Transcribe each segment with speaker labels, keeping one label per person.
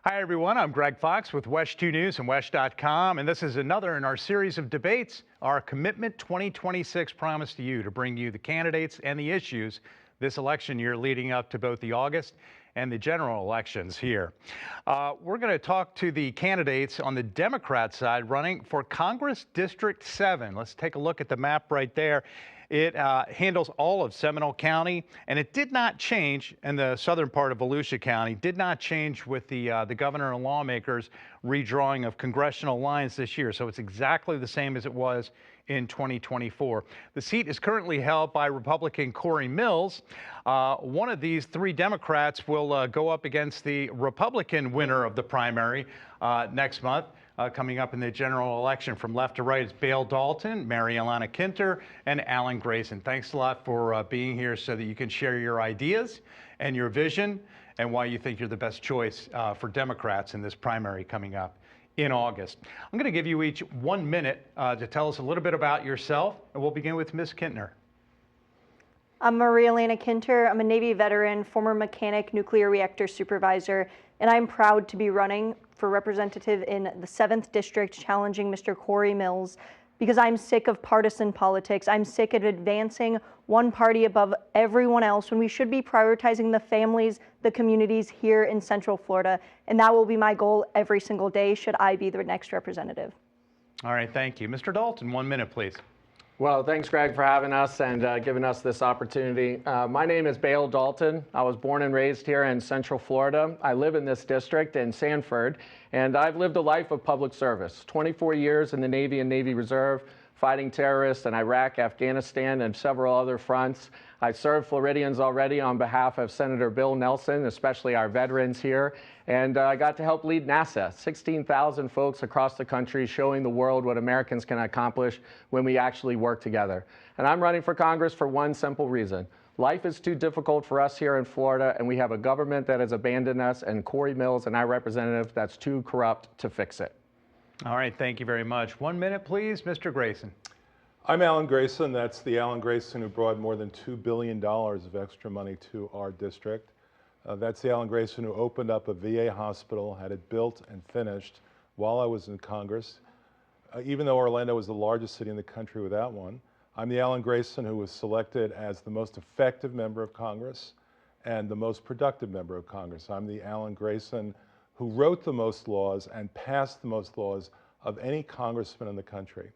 Speaker 1: Hi, everyone. I'm Greg Fox with WESH 2 News and WESH.com, and this is another in our series of debates, our Commitment 2026 promise to you to bring you the candidates and the issues this election year leading up to both the August and the general elections here. We're going to talk to the candidates on the Democrat side running for Congress District 7. Let's take a look at the map right there. It handles all of Seminole County, and it did not change in the southern part of Volusia County, did not change with the governor and lawmakers redrawing of congressional lines this year. So it's exactly the same as it was in 2024. The seat is currently held by Republican Corey Mills. One of these three Democrats will go up against the Republican winner of the primary next month. Coming up in the general election. From left to right, it's Bale Dalton, Marialana Kinter, and Alan Grayson. Thanks a lot for being here so that you can share your ideas and your vision and why you think you're the best choice for Democrats in this primary coming up in August. I'm going to give you each 1 minute to tell us a little bit about yourself, and we'll begin with Ms. Kinter.
Speaker 2: I'm Marialana Kinter. I'm a Navy veteran, former mechanic, nuclear reactor supervisor, and I'm proud to be running for representative in the 7th District, challenging Mr. Corey Mills, because I'm sick of partisan politics. I'm sick of advancing one party above everyone else when we should be prioritizing the families, the communities here in Central Florida, and that will be my goal every single day should I be the next representative.
Speaker 1: All right, thank you. Mr. Dalton, 1 minute, please.
Speaker 3: Well, thanks, Greg, for having us and giving us this opportunity. My name is Bale Dalton. I was born and raised here in Central Florida. I live in this district in Sanford, and I've lived a life of public service. 24 years in the Navy and Navy Reserve, fighting terrorists in Iraq, Afghanistan, and several other fronts. I served Floridians already on behalf of Senator Bill Nelson, especially our veterans here, and I got to help lead NASA, 16,000 folks across the country showing the world what Americans can accomplish when we actually work together. And I'm running for Congress for one simple reason. Life is too difficult for us here in Florida, and we have a government that has abandoned us, and Corey Mills and our representative that's too corrupt to fix it.
Speaker 1: All right, thank you very much. 1 minute, please, Mr. Grayson.
Speaker 4: I'm Alan Grayson. That's the Alan Grayson who brought more than $2 billion of extra money to our district. That's the Alan Grayson who opened up a VA hospital, had it built and finished while I was in Congress. Even though Orlando was the largest city in the country without one, I'm the Alan Grayson who was selected as the most effective member of Congress and the most productive member of Congress. I'm the Alan Grayson who wrote the most laws and passed the most laws of any congressman in the country.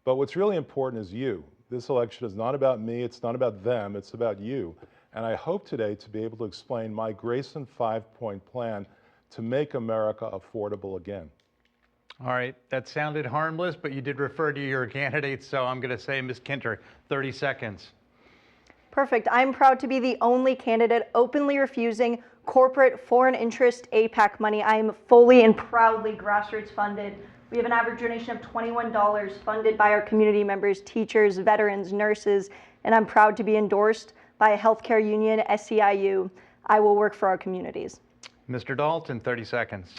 Speaker 4: But what's really important is you. This election is not about me, it's not about them, it's about you. And I hope today to be able to explain my Grayson 5-point plan to make America affordable again.
Speaker 1: All right, that sounded harmless, but you did refer to your candidate, so I'm going to say Ms. Kinter, 30 seconds.
Speaker 2: Perfect. I'm proud to be the only candidate openly refusing corporate foreign interest APAC money. I am fully and proudly grassroots funded. We have an average donation of $21 funded by our community members, teachers, veterans, nurses, and I'm proud to be endorsed by a healthcare union, SEIU. I will work for our communities.
Speaker 1: Mr. Dalton, 30 seconds.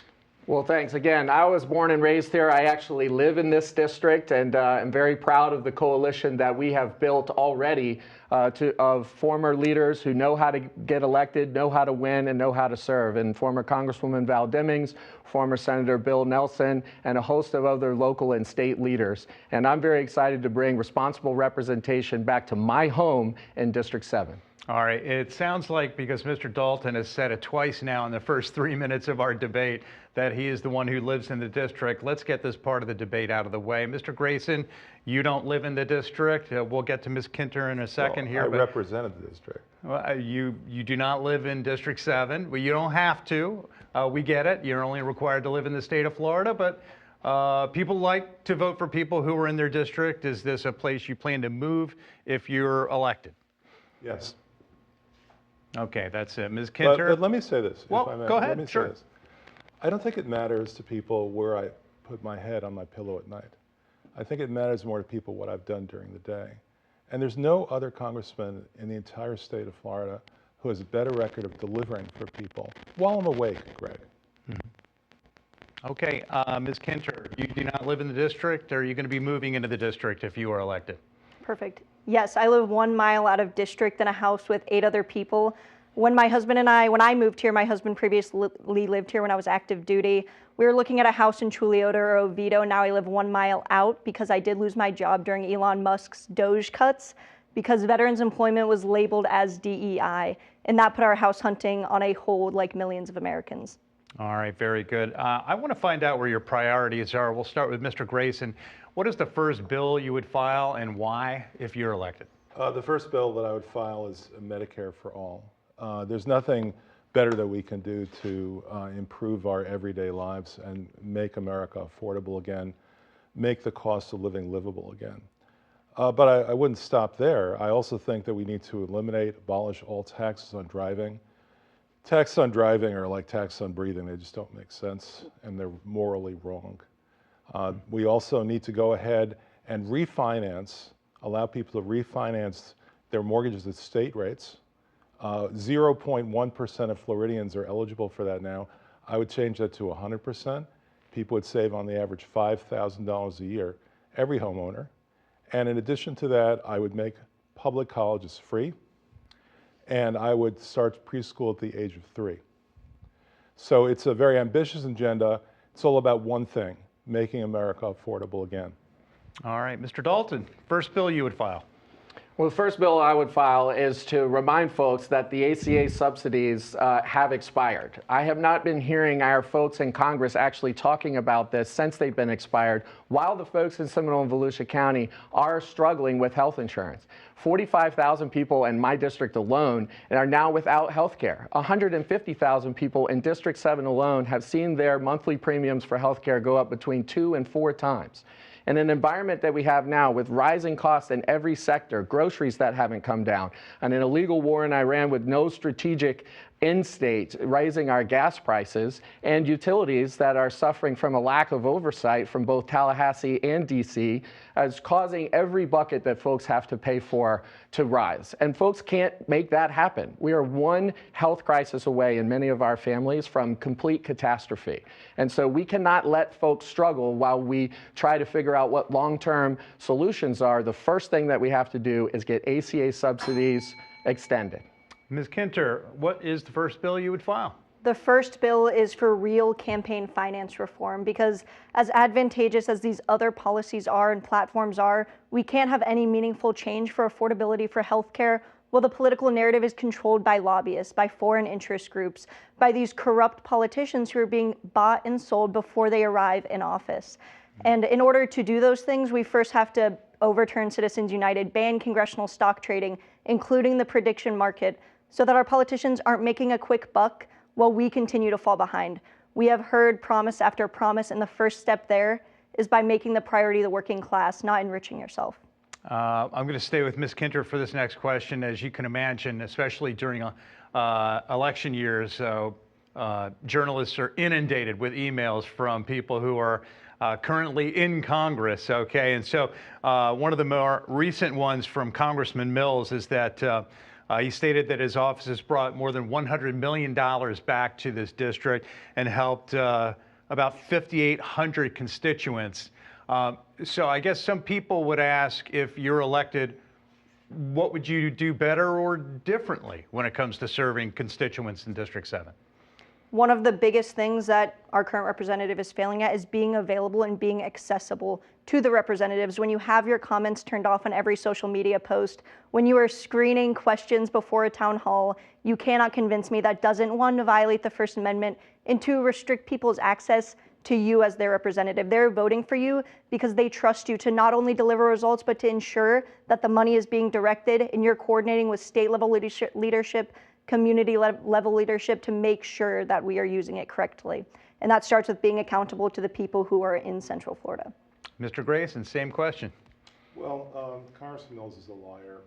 Speaker 3: Well, thanks. Again, I was born and raised here. I actually live in this district, and I'm very proud of the coalition that we have built already of former leaders who know how to get elected, know how to win, and know how to serve. And former Congresswoman Val Demings, former Senator Bill Nelson, and a host of other local and state leaders. And I'm very excited to bring responsible representation back to my home in District 7.
Speaker 1: All right, it sounds like, because Mr. Dalton has said it twice now in the first 3 minutes of our debate, that he is the one who lives in the district. Let's get this part of the debate out of the way. Mr. Grayson, you don't live in the district. We'll get to Ms. Kinter in a second here.
Speaker 4: I represented the district.
Speaker 1: Well, you do not live in District 7. Well, you don't have to. We get it. You're only required to live in the state of Florida, but people like to vote for people who are in their district. Is this a place you plan to move if you're elected?
Speaker 4: Yes.
Speaker 1: Okay, that's it. Ms. Kinter?
Speaker 4: But let me say this.
Speaker 1: Well,
Speaker 4: if I may.
Speaker 1: go ahead,
Speaker 4: Let me
Speaker 1: sure.
Speaker 4: say this. I don't think it matters to people where I put my head on my pillow at night. I think it matters more to people what I've done during the day. And there's no other congressman in the entire state of Florida who has a better record of delivering for people while I'm awake, Greg.
Speaker 1: Mm-hmm. Okay, Ms. Kinter, you do not live in the district, or are you going to be moving into the district if you are elected?
Speaker 2: Perfect. Yes, I live 1 mile out of district in a house with 8 other people. When I moved here, my husband previously lived here when I was active duty. We were looking at a house in Chuliota or Oviedo. Now I live 1 mile out because I did lose my job during Elon Musk's Doge cuts because veterans employment was labeled as DEI. And that put our house hunting on a hold like millions of Americans.
Speaker 1: All right, very good. I want to find out where your priorities are. We'll start with Mr. Grayson. What is the first bill you would file and why if you're elected?
Speaker 4: The first bill that I would file is Medicare for all. There's nothing better that we can do to improve our everyday lives and make America affordable again, make the cost of living livable again. But I wouldn't stop there. I also think that we need to abolish all taxes on driving. Taxes on driving are like taxes on breathing. They just don't make sense, and they're morally wrong. We also need to go ahead and allow people to refinance their mortgages at state rates. 0.1% of Floridians are eligible for that now. I would change that to 100%. People would save on the average $5,000 a year, every homeowner. And in addition to that, I would make public colleges free, and I would start preschool at the age of 3. So it's a very ambitious agenda. It's all about one thing, making America affordable again.
Speaker 1: All right, Mr. Dalton, first bill you would file.
Speaker 3: Well, the first bill I would file is to remind folks that the ACA subsidies have expired. I have not been hearing our folks in Congress actually talking about this since they've been expired, while the folks in Seminole and Volusia County are struggling with health insurance. 45,000 people in my district alone are now without health care. 150,000 people in District 7 alone have seen their monthly premiums for health care go up between 2 and 4 times. In an environment that we have now with rising costs in every sector, groceries that haven't come down, and an illegal war in Iran with no strategic end state, raising our gas prices, and utilities that are suffering from a lack of oversight from both Tallahassee and DC, is causing every bucket that folks have to pay for to rise. And folks can't make that happen. We are one health crisis away in many of our families from complete catastrophe. And so we cannot let folks struggle while we try to figure out what long-term solutions are. The first thing that we have to do is get ACA subsidies extended.
Speaker 1: Ms. Kinter, what is the first bill you would file?
Speaker 2: The first bill is for real campaign finance reform because as advantageous as these other policies are and platforms are, we can't have any meaningful change for affordability for healthcare while the political narrative is controlled by lobbyists, by foreign interest groups, by these corrupt politicians who are being bought and sold before they arrive in office. And in order to do those things, we first have to overturn Citizens United, ban congressional stock trading, including the prediction market, so that our politicians aren't making a quick buck while we continue to fall behind. We have heard promise after promise, and the first step there is by making the priority the working class, not enriching yourself.
Speaker 1: I'm going to stay with Ms. Kinter for this next question. As you can imagine, especially during election years, journalists are inundated with emails from people who are currently in Congress, okay? And so one of the more recent ones from Congressman Mills is that he stated that his office has brought more than $100 million back to this district and helped about 5,800 constituents. So I guess some people would ask, if you're elected, what would you do better or differently when it comes to serving constituents in District 7?
Speaker 2: One of the biggest things that our current representative is failing at is being available and being accessible to the representatives. When you have your comments turned off on every social media post, when you are screening questions before a town hall, you cannot convince me that doesn't, one, violate the First Amendment, and two, restrict people's access to you as their representative. They're voting for you because they trust you to not only deliver results, but to ensure that the money is being directed and you're coordinating with state level leadership, community level leadership to make sure that we are using it correctly. And that starts with being accountable to the people who are in Central Florida.
Speaker 1: Mr. Grayson, same question.
Speaker 4: Well, Congressman Mills is a liar,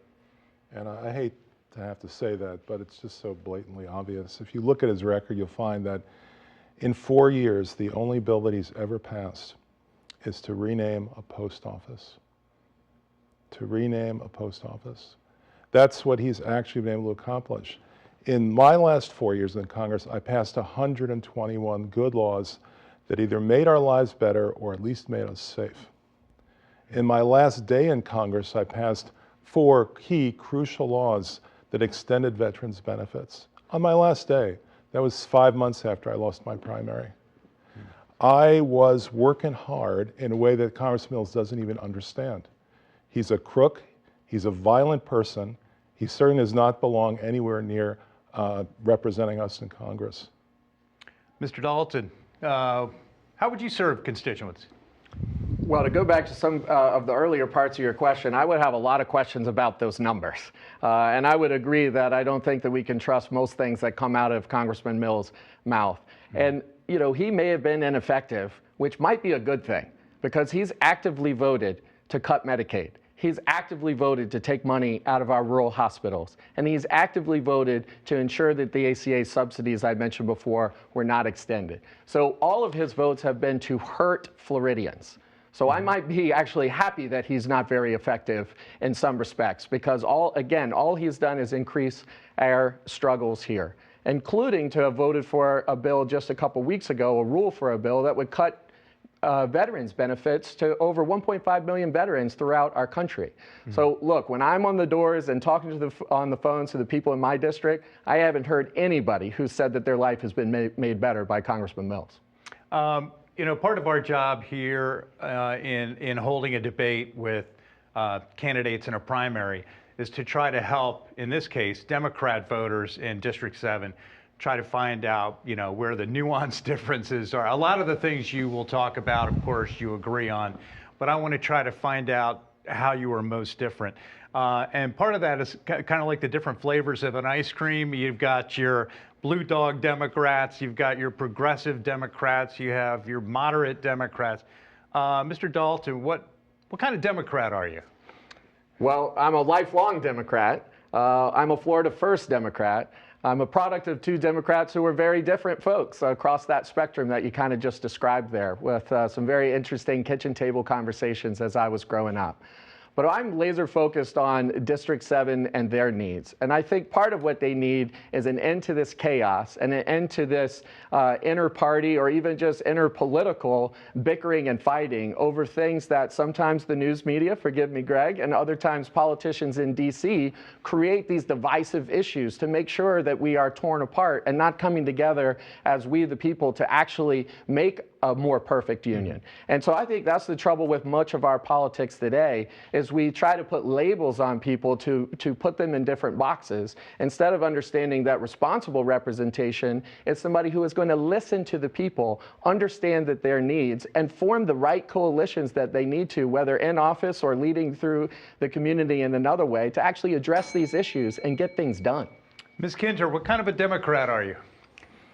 Speaker 4: and I hate to have to say that, but it's just so blatantly obvious. If you look at his record, you'll find that in 4 years, the only bill that he's ever passed is to rename a post office. To rename a post office. That's what he's actually been able to accomplish. In my last 4 years in Congress, I passed 121 good laws that either made our lives better or at least made us safe. In my last day in Congress, I passed 4 key crucial laws that extended veterans' benefits. on my last day. That was 5 months after I lost my primary. I was working hard in a way that Congressman Mills doesn't even understand. He's a crook, he's a violent person, he certainly does not belong anywhere near representing us in Congress.
Speaker 1: Mr. Dalton, how would you serve constituents?
Speaker 3: Well, to go back to some of the earlier parts of your question, I would have a lot of questions about those numbers. And I would agree that I don't think that we can trust most things that come out of Congressman Mills' mouth. And, you know, he may have been ineffective, which might be a good thing, because he's actively voted to cut Medicaid. He's actively voted to take money out of our rural hospitals. And he's actively voted to ensure that the ACA subsidies I mentioned before were not extended. So all of his votes have been to hurt Floridians. So I might be actually happy that he's not very effective in some respects, because all he's done is increase our struggles here, including to have voted for a bill just a couple weeks ago, a rule for a bill that would cut veterans benefits to over 1.5 million veterans throughout our country. So look, when I'm on the doors and talking to on the phones to the people in my district, I haven't heard anybody who said that their life has been made better by Congressman Mills.
Speaker 1: You know, part of our job here in holding a debate with candidates in a primary is to try to help, in this case, Democrat voters in District 7, try to find out, you know, where the nuanced differences are. A lot of the things you will talk about, of course, you agree on, but I want to try to find out how you are most different. And part of that is kind of like the different flavors of an ice cream. You've got your blue dog Democrats, you've got your progressive Democrats, you have your moderate Democrats. Mr. Dalton, what kind of Democrat are you?
Speaker 3: Well, I'm a lifelong Democrat. I'm a Florida First Democrat. I'm a product of two Democrats who were very different folks across that spectrum that you kind of just described there, with some very interesting kitchen table conversations as I was growing up. But I'm laser focused on District 7 and their needs. And I think part of what they need is an end to this chaos and an end to this inter-party or even just inter-political bickering and fighting over things that sometimes the news media, forgive me, Greg, and other times politicians in DC create these divisive issues to make sure that we are torn apart and not coming together as we the people to actually make a more perfect union. And so I think that's the trouble with much of our politics today, is we try to put labels on people to put them in different boxes instead of understanding that responsible representation is somebody who is going to listen to the people, understand that their needs, and form the right coalitions that they need to, whether in office or leading through the community in another way, to actually address these issues and get things done.
Speaker 1: Ms. Kinter, what kind of a Democrat are you?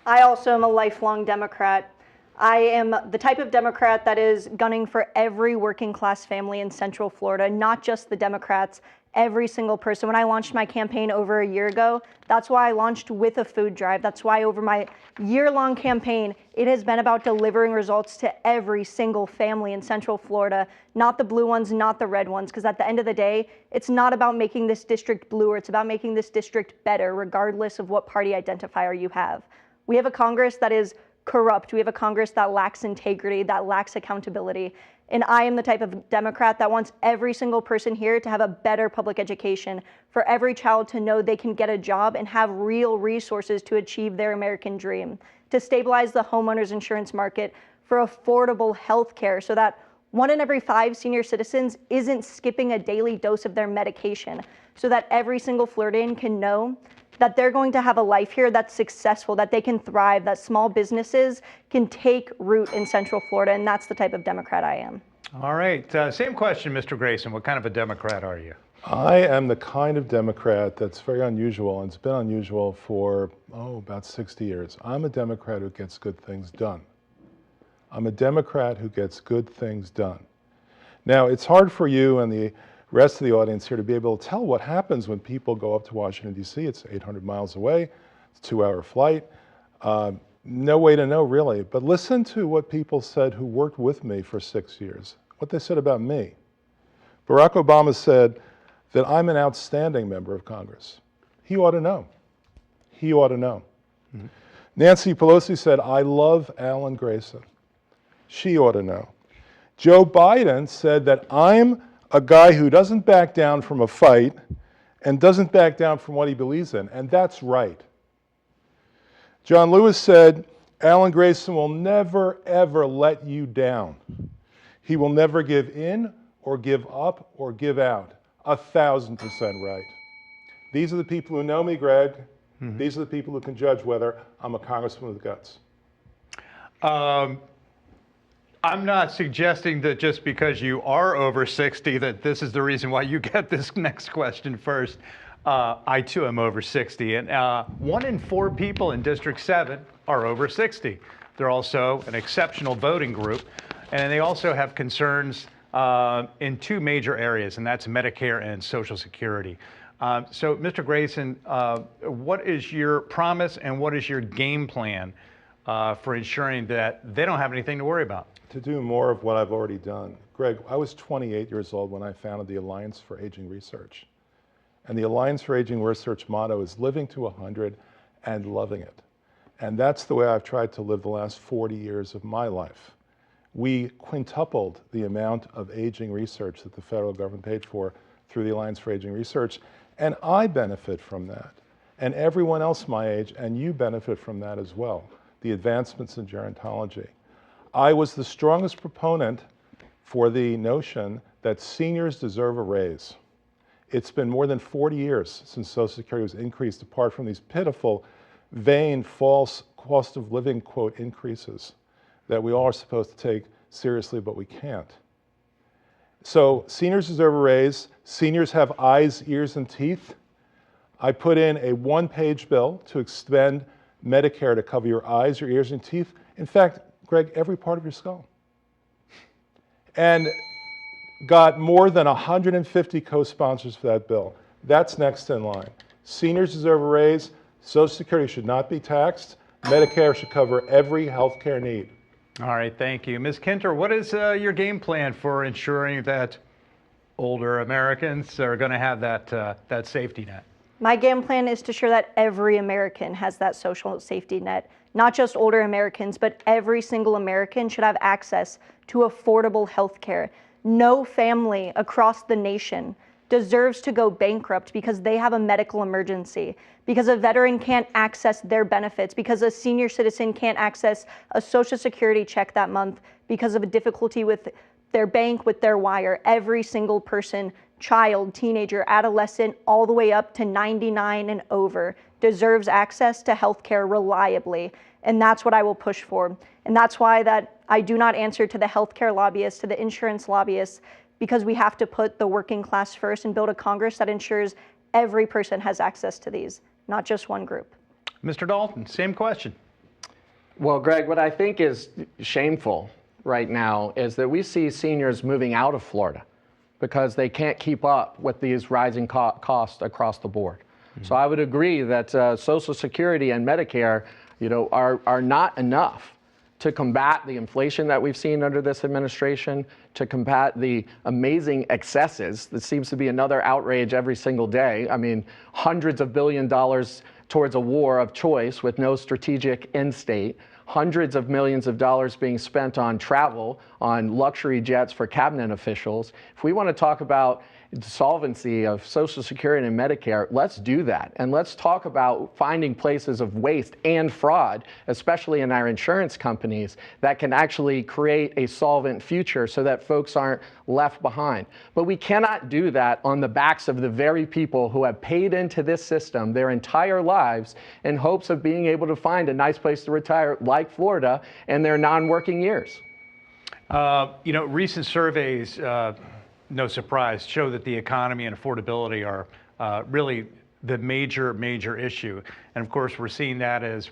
Speaker 2: I also am a lifelong Democrat. I am the type of Democrat that is gunning for every working class family in Central Florida, not just the Democrats, every single person. When I launched my campaign over a year ago, that's why I launched with a food drive. That's why over my year-long campaign, it has been about delivering results to every single family in Central Florida, not the blue ones, not the red ones, because at the end of the day, it's not about making this district bluer, it's about making this district better, regardless of what party identifier you have. We have a Congress that is corrupt. We have a Congress that lacks integrity, that lacks accountability. And I am the type of Democrat that wants every single person here to have a better public education, for every child to know they can get a job and have real resources to achieve their American dream, to stabilize the homeowners insurance market, for affordable health care so that 1 in every 5 senior citizens isn't skipping a daily dose of their medication, so that every single Floridian can know that they're going to have a life here that's successful, that they can thrive, that small businesses can take root in Central Florida, and that's the type of Democrat I am.
Speaker 1: All right, same question, Mr. Grayson. What kind of a Democrat are you?
Speaker 4: I am the kind of Democrat that's very unusual, and it's been unusual for, about 60 years. I'm a Democrat who gets good things done. I'm a Democrat who gets good things done. Now, it's hard for you and the rest of the audience here to be able to tell what happens when people go up to Washington, D.C. It's 800 miles away. It's a 2-hour flight. No way to know, really. But listen to what people said who worked with me for 6 years, what they said about me. Barack Obama said that I'm an outstanding member of Congress. He ought to know. He ought to know. Mm-hmm. Nancy Pelosi said, I love Alan Grayson. She ought to know. Joe Biden said that I'm a guy who doesn't back down from a fight and doesn't back down from what he believes in. And that's right. John Lewis said, Alan Grayson will never, ever let you down. He will never give in or give up or give out. 1,000% right. These are the people who know me, Greg. These are the people who can judge whether I'm a congressman with guts.
Speaker 1: I'm not suggesting that just because you are over 60 that this is the reason why you get this next question first. I too am over 60, and 1 in 4 people in District 7 are over 60. They're also an exceptional voting group, and they also have concerns in 2 major areas, and that's Medicare and Social Security. So, Mr. Grayson, what is your promise and what is your game plan for ensuring that they don't have anything to worry about?
Speaker 4: To do more of what I've already done. Greg, I was 28 years old when I founded the Alliance for Aging Research. And the Alliance for Aging Research motto is living to 100 and loving it. And that's the way I've tried to live the last 40 years of my life. We quintupled the amount of aging research that the federal government paid for through the Alliance for Aging Research. And I benefit from that. And everyone else my age, and you benefit from that as well, the advancements in gerontology. I was the strongest proponent for the notion that seniors deserve a raise. It's been more than 40 years since Social Security was increased, apart from these pitiful, vain, false cost of living, quote, increases that we all are supposed to take seriously, but we can't. So seniors deserve a raise. Seniors have eyes, ears, and teeth. I put in a 1-page bill to extend Medicare to cover your eyes, your ears, and teeth. In fact, Greg, every part of your skull. And got more than 150 co-sponsors for that bill. That's next in line. Seniors deserve a raise. Social Security should not be taxed. Medicare should cover every health care need.
Speaker 1: All right, thank you. Ms. Kinter, what is your game plan for ensuring that older Americans are going to have that safety net?
Speaker 2: My game plan is to ensure that every American has that social safety net. Not just older Americans, but every single American should have access to affordable health care. No family across the nation deserves to go bankrupt because they have a medical emergency, because a veteran can't access their benefits, because a senior citizen can't access a Social Security check that month because of a difficulty with their bank, with their wire. Every single person, child, teenager, adolescent, all the way up to 99 and over, deserves access to healthcare reliably. And that's what I will push for. And that's why that I do not answer to the healthcare lobbyists, to the insurance lobbyists, because we have to put the working class first and build a Congress that ensures every person has access to these, not just one group.
Speaker 1: Mr. Dalton, same question.
Speaker 3: Well, Greg, what I think is shameful right now is that we see seniors moving out of Florida because they can't keep up with these rising costs across the board. So I would agree that Social Security and Medicare, are not enough to combat the inflation that we've seen under this administration, to combat the amazing excesses. That seems to be another outrage every single day. I mean, hundreds of $billions towards a war of choice with no strategic end state. Hundreds of millions of dollars being spent on travel, on luxury jets for cabinet officials. If we want to talk about solvency of Social Security and Medicare, let's do that. And let's talk about finding places of waste and fraud, especially in our insurance companies, that can actually create a solvent future so that folks aren't left behind. But we cannot do that on the backs of the very people who have paid into this system their entire lives in hopes of being able to find a nice place to retire, like Florida, in their non-working years.
Speaker 1: Recent surveys, no surprise, show that the economy and affordability are really the major issue. And of course, we're seeing that as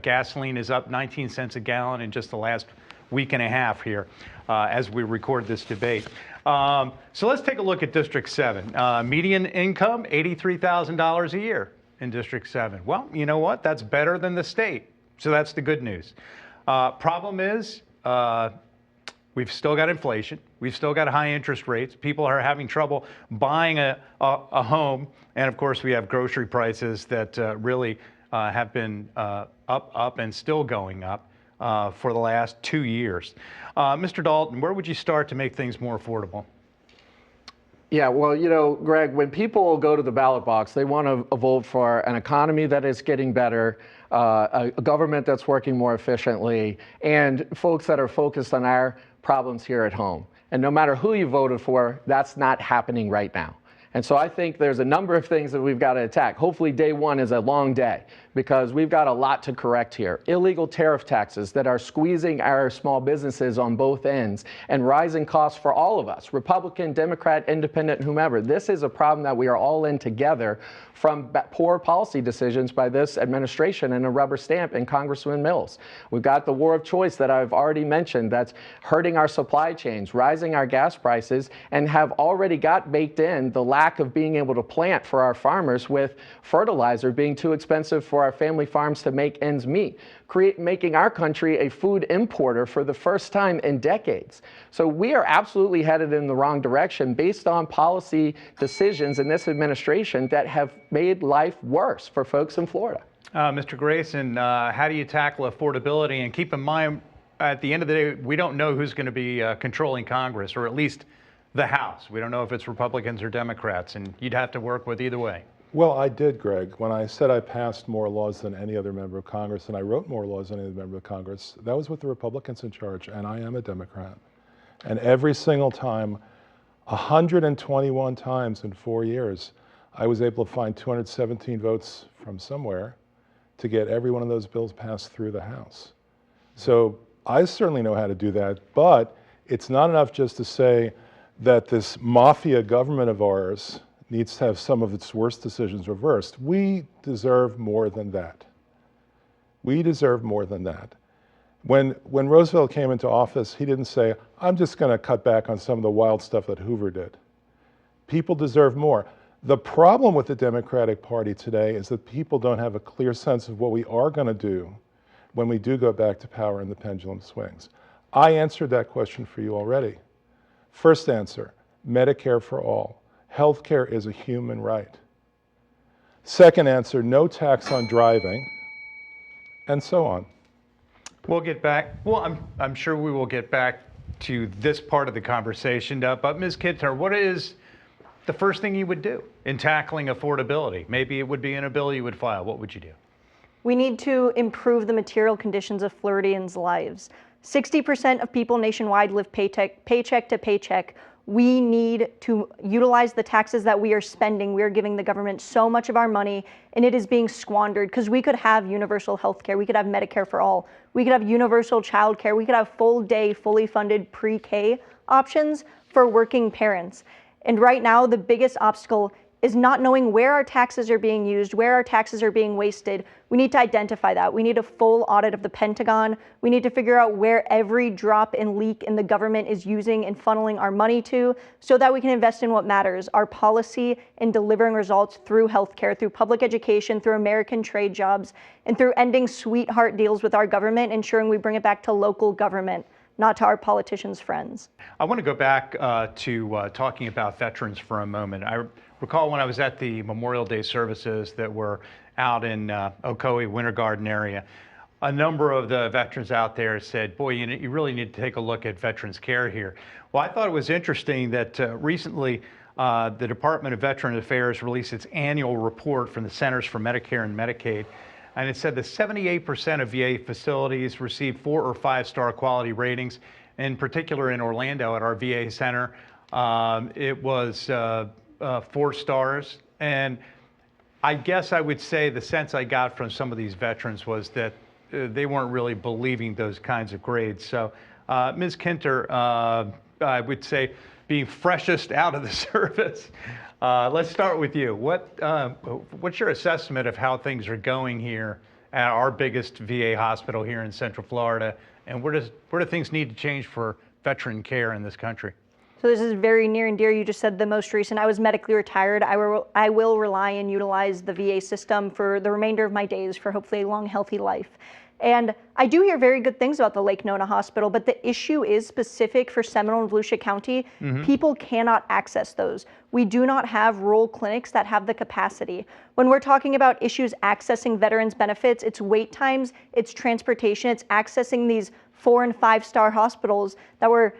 Speaker 1: gasoline is up 19 cents a gallon in just the last week and a half here as we record this debate. So let's take a look at District 7. Median income, $83,000 a year in District 7. Well, you know what? That's better than the state. So that's the good news. Problem is, we've still got inflation. We've still got high interest rates. People are having trouble buying a home. And of course, we have grocery prices that really have been up and still going up for the last 2 years. Mr. Dalton, where would you start to make things more affordable?
Speaker 3: Yeah, well, you know, Greg, when people go to the ballot box, they want to vote for an economy that is getting better, a government that's working more efficiently, and folks that are focused on our problems here at home. And no matter who you voted for, that's not happening right now. And so I think there's a number of things that we've got to attack. Hopefully day one is a long day because we've got a lot to correct here. Illegal tariff taxes that are squeezing our small businesses on both ends and rising costs for all of us, Republican, Democrat, Independent, whomever. This is a problem that we are all in together from poor policy decisions by this administration and a rubber stamp in Congressman Mills. We've got the war of choice that I've already mentioned that's hurting our supply chains, rising our gas prices, and have already got baked in the lack of being able to plant for our farmers with fertilizer being too expensive for our family farms to make ends meet, making our country a food importer for the first time in decades. So we are absolutely headed in the wrong direction based on policy decisions in this administration that have made life worse for folks in Florida.
Speaker 1: Mr. Grayson, how do you tackle affordability? And keep in mind, at the end of the day, we don't know who's going to be controlling Congress, or at least the House. We don't know if it's Republicans or Democrats, and you'd have to work with either way.
Speaker 4: Well, I did, Greg. When I said I passed more laws than any other member of Congress, and I wrote more laws than any other member of Congress, that was with the Republicans in charge, and I am a Democrat. And every single time, 121 times in 4 years, I was able to find 217 votes from somewhere to get every one of those bills passed through the House. So I certainly know how to do that, but it's not enough just to say that this mafia government of ours needs to have some of its worst decisions reversed. We deserve more than that. We deserve more than that. When Roosevelt came into office, he didn't say, I'm just going to cut back on some of the wild stuff that Hoover did. People deserve more. The problem with the Democratic Party today is that people don't have a clear sense of what we are going to do when we do go back to power and the pendulum swings. I answered that question for you already. First answer, Medicare for all. Healthcare is a human right. Second answer, no tax on driving, and so on.
Speaker 1: We'll get back. Well, I'm sure we will get back to this part of the conversation. But Ms. Kinter, what is the first thing you would do in tackling affordability? Maybe it would be in a bill you would file. What would you do?
Speaker 2: We need to improve the material conditions of Floridians' lives. 60% of people nationwide live paycheck to paycheck. We need to utilize the taxes that we are spending. We are giving the government so much of our money, and it is being squandered because we could have universal health care. We could have Medicare for all. We could have universal child care. We could have full day, fully funded pre-K options for working parents. And right now, the biggest obstacle is not knowing where our taxes are being used, where our taxes are being wasted. We need to identify that. We need a full audit of the Pentagon. We need to figure out where every drop and leak in the government is using and funneling our money to so that we can invest in what matters, our policy in delivering results through healthcare, through public education, through American trade jobs, and through ending sweetheart deals with our government, ensuring we bring it back to local government, not to our politicians' friends.
Speaker 1: I want to go back to talking about veterans for a moment. I recall when I was at the Memorial Day services that were out in Ocoee, Winter Garden area, a number of the veterans out there said, boy, you really need to take a look at veterans care here. Well, I thought it was interesting that recently the Department of Veteran Affairs released its annual report from the Centers for Medicare and Medicaid. And it said that 78% of VA facilities received 4 or 5-star quality ratings. In particular, in Orlando at our VA center, it was 4 stars. And I guess I would say the sense I got from some of these veterans was that they weren't really believing those kinds of grades. So, Ms. Kinter, I would say being freshest out of the service, let's start with you. What's your assessment of how things are going here at our biggest VA hospital here in Central Florida, and where do things need to change for veteran care in this country?
Speaker 2: So this is very near and dear. You just said the most recent. I was medically retired. I will rely and utilize the VA system for the remainder of my days for hopefully a long, healthy life. And I do hear very good things about the Lake Nona Hospital, but the issue is specific for Seminole and Volusia County. People cannot access those. We do not have rural clinics that have the capacity. When we're talking about issues accessing veterans benefits, it's wait times, it's transportation, it's accessing these 4- and 5-star hospitals that were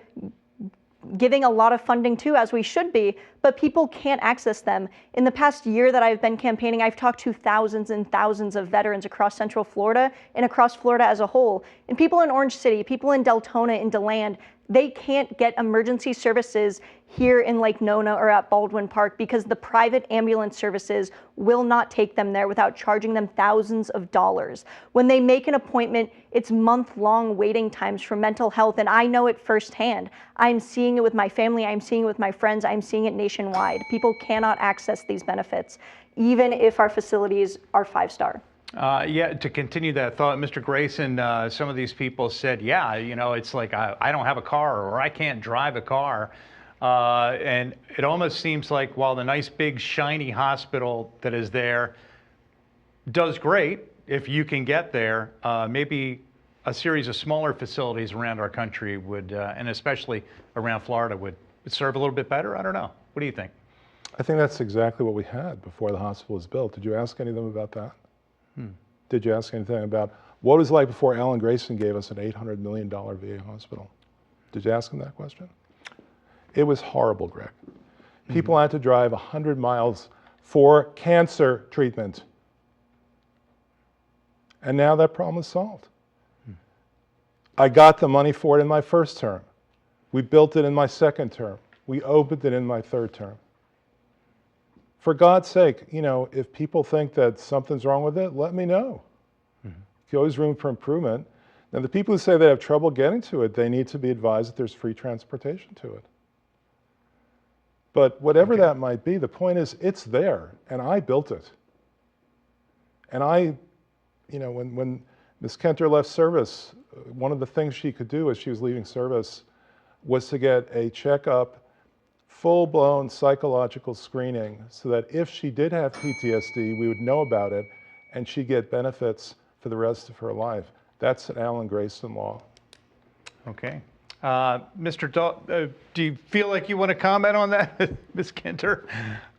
Speaker 2: giving a lot of funding to, as we should be, but people can't access them. In the past year that I've been campaigning, I've talked to thousands and thousands of veterans across Central Florida and across Florida as a whole. And people in Orange City, people in Deltona and DeLand, they can't get emergency services here in Lake Nona or at Baldwin Park because the private ambulance services will not take them there without charging them thousands of dollars. When they make an appointment, it's month-long waiting times for mental health, and I know it firsthand. I'm seeing it with my family, I'm seeing it with my friends, I'm seeing it nationwide. People cannot access these benefits, even if our facilities are 5-star.
Speaker 1: Yeah, to continue that thought, Mr. Grayson, some of these people said, yeah, you know, it's like I don't have a car or I can't drive a car. And it almost seems like while the nice big shiny hospital that is there does great, if you can get there, maybe a series of smaller facilities around our country would, and especially around Florida, would serve a little bit better. I don't know. What do you think?
Speaker 4: I think that's exactly what we had before the hospital was built. Did you ask any of them about that? Did you ask anything about what it was like before Alan Grayson gave us an $800 million VA hospital? Did you ask him that question? It was horrible, Greg. People had to drive 100 miles for cancer treatment. And now that problem is solved. I got the money for it in my first term. We built it in my second term. We opened it in my third term. For God's sake, you know, if people think that something's wrong with it, let me know. There's always room for improvement. Now, the people who say they have trouble getting to it, they need to be advised that there's free transportation to it. But whatever that might be, the point is it's there, and I built it. And I, you know, when Ms. Kinter left service, one of the things she could do as she was leaving service was to get a checkup, full-blown psychological screening, so that if she did have PTSD, we would know about it, and she'd get benefits for the rest of her life. That's an Alan Grayson law.
Speaker 1: Okay. Mr. Dalton, do you feel like you want to comment on that, Ms. Kinter?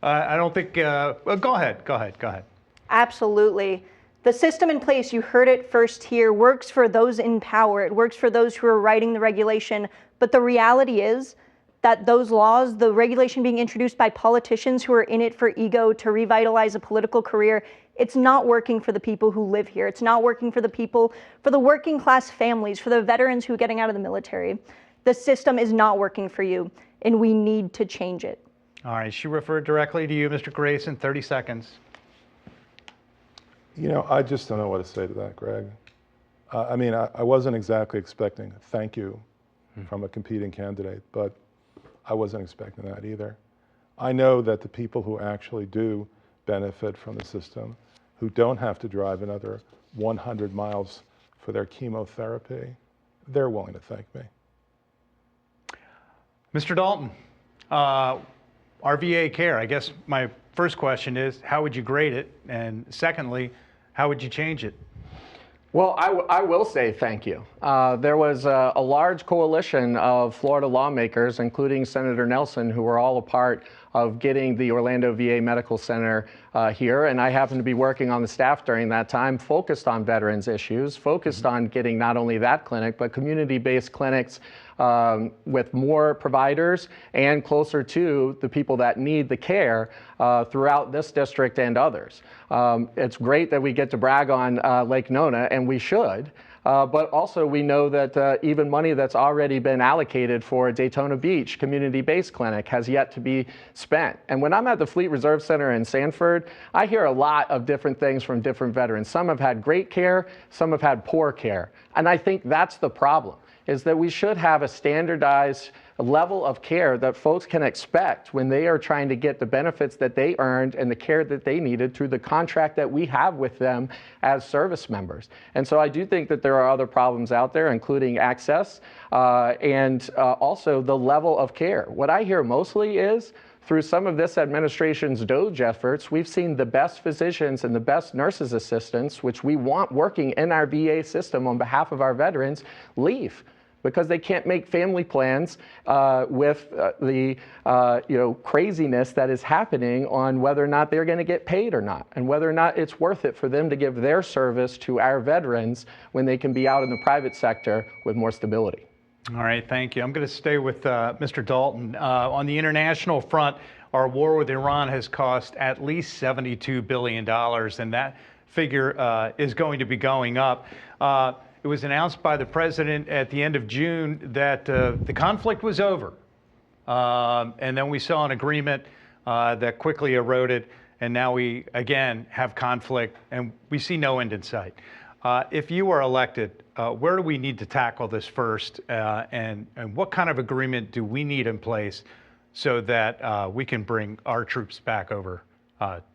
Speaker 1: I don't think, well, go ahead.
Speaker 2: Absolutely. The system in place, you heard it first here, works for those in power. It works for those who are writing the regulation. But the reality is that those laws, the regulation being introduced by politicians who are in it for ego to revitalize a political career, it's not working for the people who live here. It's not working for the people, for the working class families, for the veterans who are getting out of the military. The system is not working for you, and we need to change it.
Speaker 1: All right, she referred directly to you, Mr. Grayson, 30 seconds.
Speaker 4: You know, I just don't know what to say to that, Greg. I mean, I wasn't exactly expecting thank you from a competing candidate, but I wasn't expecting that either. I know that the people who actually do benefit from the system, who don't have to drive another 100 miles for their chemotherapy, they're willing to thank me.
Speaker 1: Mr. Dalton, our VA care, I guess my first question is, how would you grade it? And secondly, how would you change it?
Speaker 3: Well, I will say thank you. There was a large coalition of Florida lawmakers, including Senator Nelson, who were all a part of getting the Orlando VA Medical Center here. And I happened to be working on the staff during that time, focused on veterans issues, focused on getting not only that clinic, but community-based clinics with more providers and closer to the people that need the care throughout this district and others. It's great that we get to brag on Lake Nona, and we should. But also we know that even money that's already been allocated for Daytona Beach community-based clinic has yet to be spent. And when I'm at the Fleet Reserve Center in Sanford, I hear a lot of different things from different veterans. Some have had great care, some have had poor care. And I think that's the problem, is that we should have a standardized level of care that folks can expect when they are trying to get the benefits that they earned and the care that they needed through the contract that we have with them as service members. And so I do think that there are other problems out there, including access and also the level of care. What I hear mostly is, through some of this administration's DOGE efforts, we've seen the best physicians and the best nurses assistants, which we want working in our VA system on behalf of our veterans, leave, because they can't make family plans with the craziness that is happening on whether or not they're going to get paid or not, and whether or not it's worth it for them to give their service to our veterans when they can be out in the private sector with more stability.
Speaker 1: All right, thank you. I'm going to stay with Mr. Dalton. On the international front, our war with Iran has cost at least $72 billion, and that figure is going to be going up. It was announced by the president at the end of June that the conflict was over. And then we saw an agreement that quickly eroded, and now we again have conflict, and we see no end in sight. If you are elected, where do we need to tackle this first, and what kind of agreement do we need in place so that we can bring our troops back over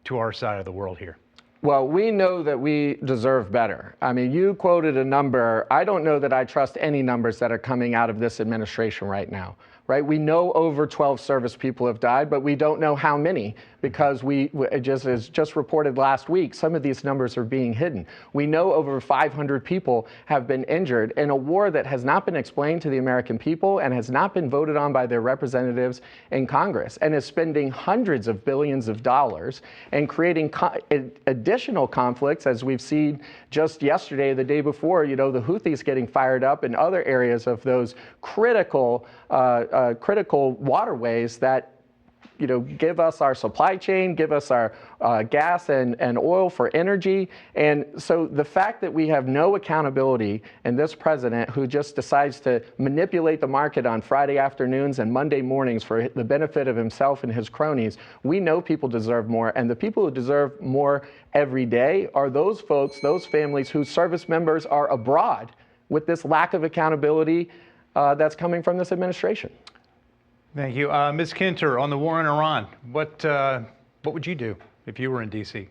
Speaker 1: to our side of the world here?
Speaker 3: Well, we know that we deserve better. I mean, you quoted a number. I don't know that I trust any numbers that are coming out of this administration right now, right? We know over 12 service people have died, but we don't know how many, because as just reported last week, some of these numbers are being hidden. We know over 500 people have been injured in a war that has not been explained to the American people and has not been voted on by their representatives in Congress, and is spending hundreds of billions of dollars and creating additional conflicts, as we've seen just yesterday, the day before, the Houthis getting fired up in other areas of those critical waterways that give us our supply chain, give us our gas and oil for energy. And so the fact that we have no accountability in this president who just decides to manipulate the market on Friday afternoons and Monday mornings for the benefit of himself and his cronies, we know people deserve more. And the people who deserve more every day are those folks, those families whose service members are abroad with this lack of accountability that's coming from this administration.
Speaker 1: Thank you. Ms. Kinter, on the war in Iran, what would you do if you were in D.C.?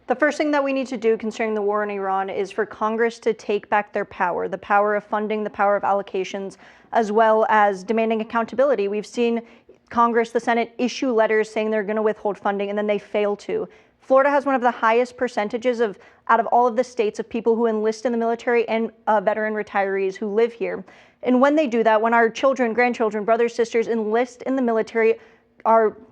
Speaker 2: The first thing that we need to do concerning the war in Iran is for Congress to take back their power, the power of funding, the power of allocations, as well as demanding accountability. We've seen Congress, the Senate, issue letters saying they're going to withhold funding, and then they fail to. Florida has one of the highest percentages out of all of the states of people who enlist in the military and veteran retirees who live here. And when they do that, when our children, grandchildren, brothers, sisters enlist in the military,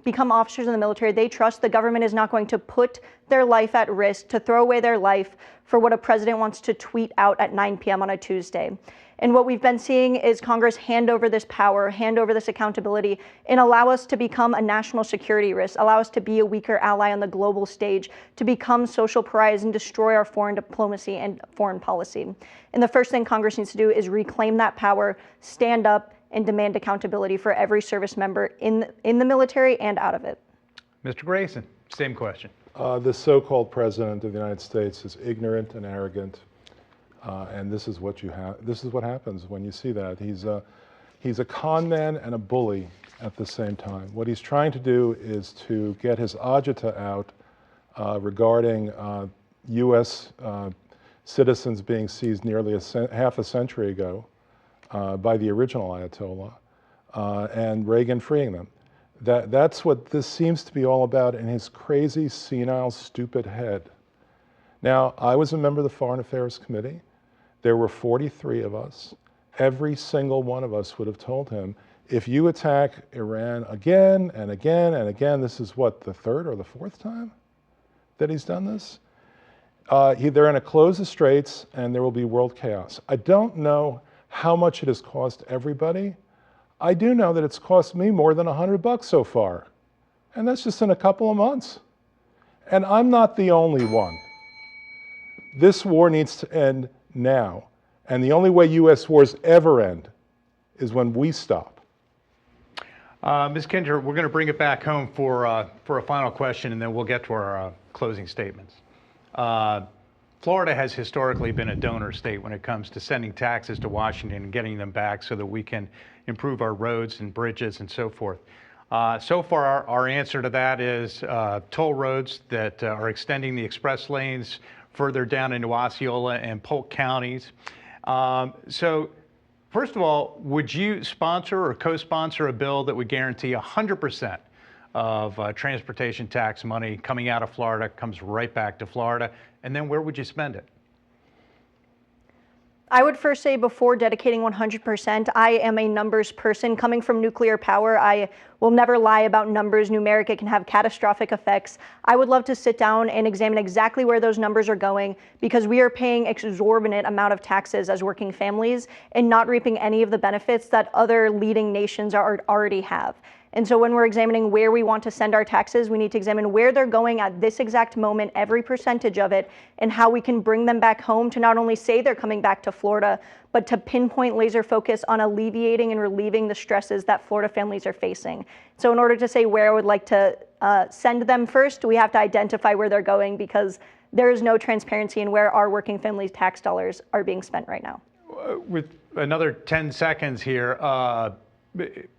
Speaker 2: become officers in the military, they trust the government is not going to put their life at risk to throw away their life for what a president wants to tweet out at 9 p.m. on a Tuesday. And what we've been seeing is Congress hand over this power, hand over this accountability, and allow us to become a national security risk, allow us to be a weaker ally on the global stage, to become social pariahs and destroy our foreign diplomacy and foreign policy. And the first thing Congress needs to do is reclaim that power, stand up, and demand accountability for every service member in the military and out of it. Mr.
Speaker 1: Grayson, same question.
Speaker 4: The so-called president of the United States is ignorant and arrogant. And this is what you have. This is what happens when you see that. He's a con man and a bully at the same time. What he's trying to do is to get his agita out regarding U.S. Citizens being seized nearly half a century ago by the original Ayatollah, and Reagan freeing them. That's what this seems to be all about in his crazy, senile, stupid head. Now, I was a member of the Foreign Affairs Committee. There were 43 of us. Every single one of us would have told him, if you attack Iran again and again and again, this is what, the third or the fourth time that he's done this? They're going to close the straits and there will be world chaos. I don't know how much it has cost everybody. I do know that it's cost me more than $100 so far. And that's just in a couple of months. And I'm not the only one. This war needs to end now. And the only way U.S. wars ever end is when we stop.
Speaker 1: Ms. Kinter, we're going to bring it back home for a final question, and then we'll get to our closing statements. Florida has historically been a donor state when it comes to sending taxes to Washington and getting them back so that we can improve our roads and bridges and so forth. So far, our answer to that is toll roads that are extending the express lanes further down into Osceola and Polk counties. So first of all, would you sponsor or co-sponsor a bill that would guarantee 100% of transportation tax money coming out of Florida comes right back to Florida? And then where would you spend it?
Speaker 2: I would first say before dedicating 100%, I am a numbers person. Coming from nuclear power, I will never lie about numbers. Numeric, it can have catastrophic effects. I would love to sit down and examine exactly where those numbers are going, because we are paying exorbitant amount of taxes as working families and not reaping any of the benefits that other leading nations already have. And so when we're examining where we want to send our taxes, we need to examine where they're going at this exact moment, every percentage of it, and how we can bring them back home to not only say they're coming back to Florida, but to pinpoint laser focus on alleviating and relieving the stresses that Florida families are facing. So in order to say where I would like to send them first, we have to identify where they're going, because there is no transparency in where our working families' tax dollars are being spent right now.
Speaker 1: With another 10 seconds here,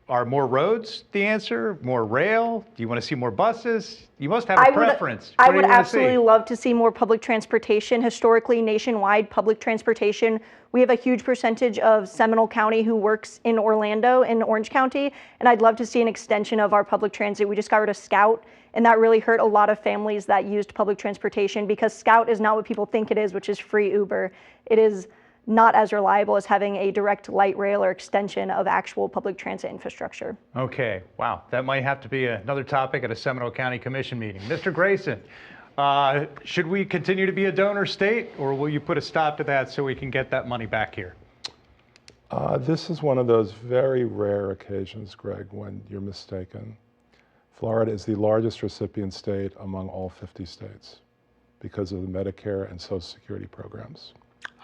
Speaker 1: are more roads the answer? More rail? Do you want to see more buses? You must have a preference.
Speaker 2: I would absolutely love to see more public transportation. Historically, nationwide public transportation, we have a huge percentage of Seminole County who works in Orlando, in Orange County, and I'd love to see an extension of our public transit. We just got rid of Scout, and that really hurt a lot of families that used public transportation, because Scout is not what people think it is, which is free Uber. It is not as reliable as having a direct light rail or extension of actual public transit infrastructure.
Speaker 1: Okay, wow, that might have to be another topic at a Seminole County Commission meeting. Mr. Grayson, should we continue to be a donor state, or will you put a stop to that so we can get that money back here?
Speaker 4: This is one of those very rare occasions, Greg, when you're mistaken. Florida is the largest recipient state among all 50 states because of the Medicare and Social Security programs.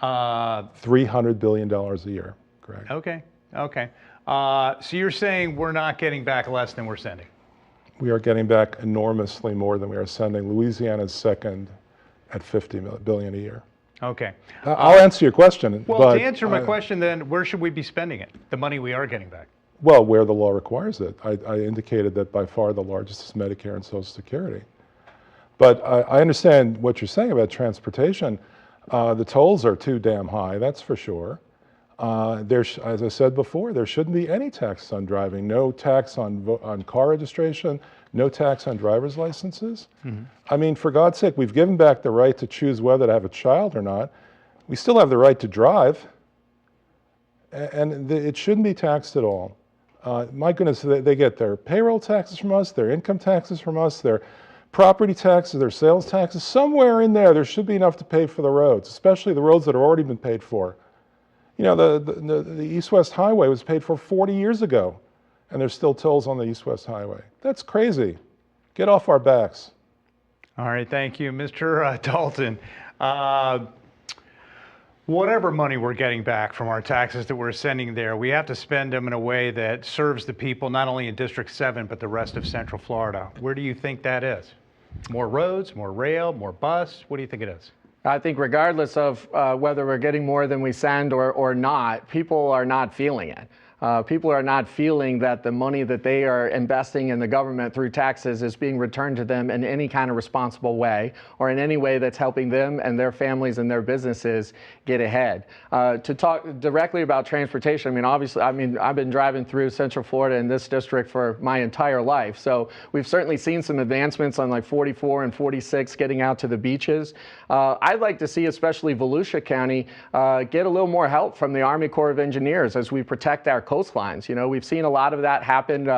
Speaker 4: $300 billion a year, Greg.
Speaker 1: Okay, okay. So you're saying we're not getting back less than we're sending?
Speaker 4: We are getting back enormously more than we are sending. Louisiana's second at $50 billion a year.
Speaker 1: Okay.
Speaker 4: I'll answer your question.
Speaker 1: Well,
Speaker 4: but,
Speaker 1: to answer my question then, where should we be spending it, the money we are getting back?
Speaker 4: Well, where the law requires it. I indicated that by far the largest is Medicare and Social Security. But I understand what you're saying about transportation. The tolls are too damn high, that's for sure. As I said before, there shouldn't be any tax on driving. No tax on car registration, no tax on driver's licenses. Mm-hmm. I mean, for God's sake, we've given back the right to choose whether to have a child or not. We still have the right to drive, and it shouldn't be taxed at all. My goodness, they get their payroll taxes from us, their income taxes from us, their property taxes, their sales taxes. Somewhere in there should be enough to pay for the roads, especially the roads that have already been paid for. You know, the East-West Highway was paid for 40 years ago, and there's still tolls on the East-West Highway. That's crazy. Get off our backs.
Speaker 1: All right, thank you. Mr. Dalton, whatever money we're getting back from our taxes that we're sending there, we have to spend them in a way that serves the people, not only in District 7, but the rest of Central Florida. Where do you think that is? More roads, more rail, more bus? What do you think it is?
Speaker 3: I think regardless of whether we're getting more than we send or not, people are not feeling it. People are not feeling that the money that they are investing in the government through taxes is being returned to them in any kind of responsible way, or in any way that's helping them and their families and their businesses get ahead. To talk directly about transportation, I mean, obviously, I've been driving through Central Florida in this district for my entire life. So we've certainly seen some advancements on like 44 and 46 getting out to the beaches. I'd like to see, especially Volusia County, get a little more help from the Army Corps of Engineers as we protect our coastlines. You know, we've seen a lot of that happen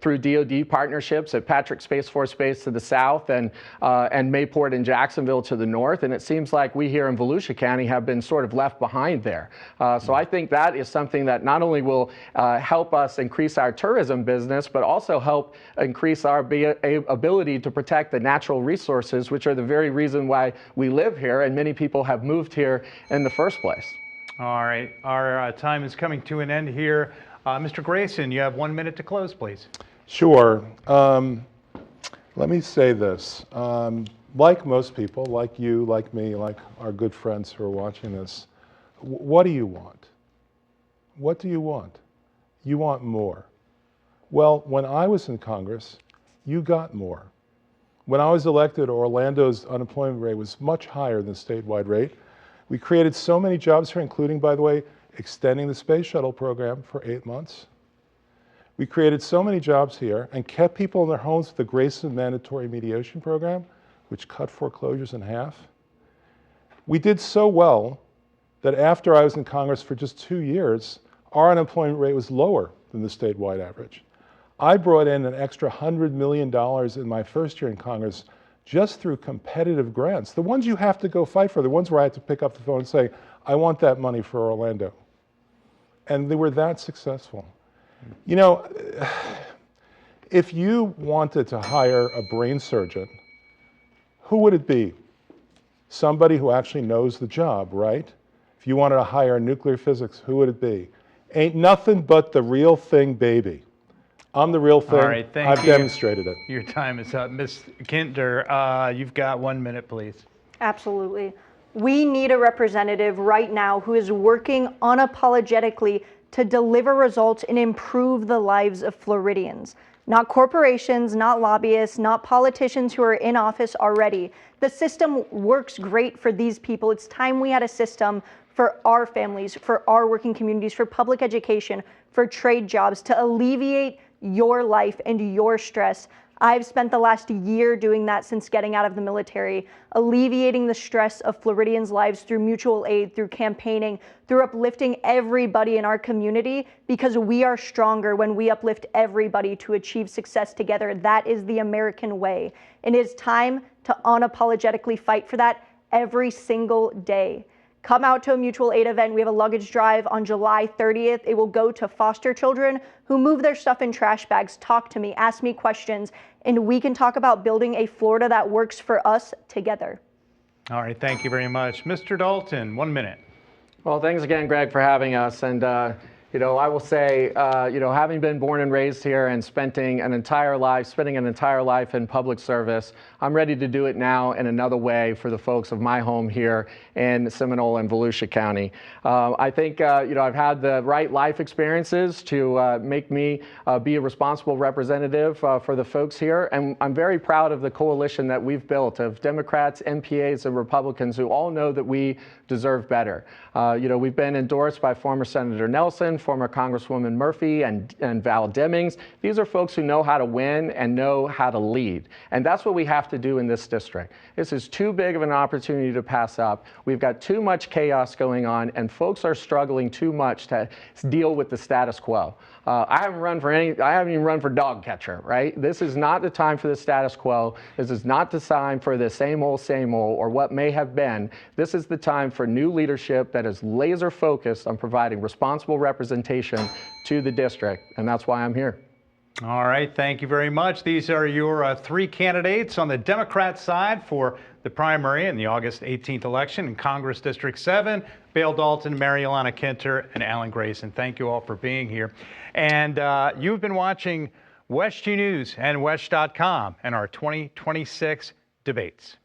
Speaker 3: through DoD partnerships at Patrick Space Force Base to the south and Mayport and Jacksonville to the north. And it seems like we here in Volusia County have been sort of left behind there. So I think that is something that not only will help us increase our tourism business, but also help increase our ability to protect the natural resources, which are the very reason why we live here and many people have moved here in the first place.
Speaker 1: All right, our time is coming to an end here. Mr. Grayson, you have 1 minute to close, please.
Speaker 4: Sure. Let me say this. Like most people, like you, like me, like our good friends who are watching this, what do you want? What do you want? You want more. Well, when I was in Congress, you got more. When I was elected, Orlando's unemployment rate was much higher than the statewide rate. We created so many jobs here, including, by the way, extending the space shuttle program for 8 months. We created so many jobs here and kept people in their homes with the Grayson mandatory mediation program, which cut foreclosures in half. We did so well that after I was in Congress for just 2 years, our unemployment rate was lower than the statewide average. I brought in an extra $100 million in my first year in Congress just through competitive grants. The ones you have to go fight for, the ones where I had to pick up the phone and say, I want that money for Orlando. And they were that successful. You know, if you wanted to hire a brain surgeon, who would it be? Somebody who actually knows the job, right? If you wanted to hire nuclear physics, who would it be? Ain't nothing but the real thing, baby. I'm the real thing.
Speaker 1: All right, thank
Speaker 4: I've
Speaker 1: you.
Speaker 4: demonstrated it.
Speaker 1: Your time is up. Ms. Kinter, you've got 1 minute, please.
Speaker 2: Absolutely. We need a representative right now who is working unapologetically to deliver results and improve the lives of Floridians. Not corporations, not lobbyists, not politicians who are in office already. The system works great for these people. It's time we had a system for our families, for our working communities, for public education, for trade jobs, to alleviate your life and your stress. I've spent the last year doing that since getting out of the military, alleviating the stress of Floridians' lives through mutual aid, through campaigning, through uplifting everybody in our community, because we are stronger when we uplift everybody to achieve success together. That is the American way. And it is time to unapologetically fight for that every single day. Come out to a mutual aid event. We have a luggage drive on July 30th. It will go to foster children who move their stuff in trash bags. Talk to me, ask me questions, and we can talk about building a Florida that works for us together.
Speaker 1: All right, thank you very much. Mr. Dalton, 1 minute.
Speaker 3: Well, thanks again, Greg, for having us. And I will say, having been born and raised here and spending an entire life in public service, I'm ready to do it now in another way for the folks of my home here in Seminole and Volusia County. I think, I've had the right life experiences to make me be a responsible representative for the folks here. And I'm very proud of the coalition that we've built of Democrats, MPAs, and Republicans who all know that we deserve better. We've been endorsed by former Senator Nelson, former Congresswoman Murphy, and Val Demings. These are folks who know how to win and know how to lead. And that's what we have to do in this district. This is too big of an opportunity to pass up. We've got too much chaos going on, and folks are struggling too much to deal with the status quo. I haven't even run for dog catcher, right? This is not the time for the status quo. This is not the time for the same old, or what may have been. This is the time for new leadership that is laser focused on providing responsible representation to the district, and that's why I'm here.
Speaker 1: All right, thank you very much. These are your 3 candidates on the Democrat side for the primary in the August 18th election in Congress District 7, Bale Dalton, Marialana Kinter, and Alan Grayson. Thank you all for being here. And you've been watching WESH 2 News and WESH.com and our 2026 debates.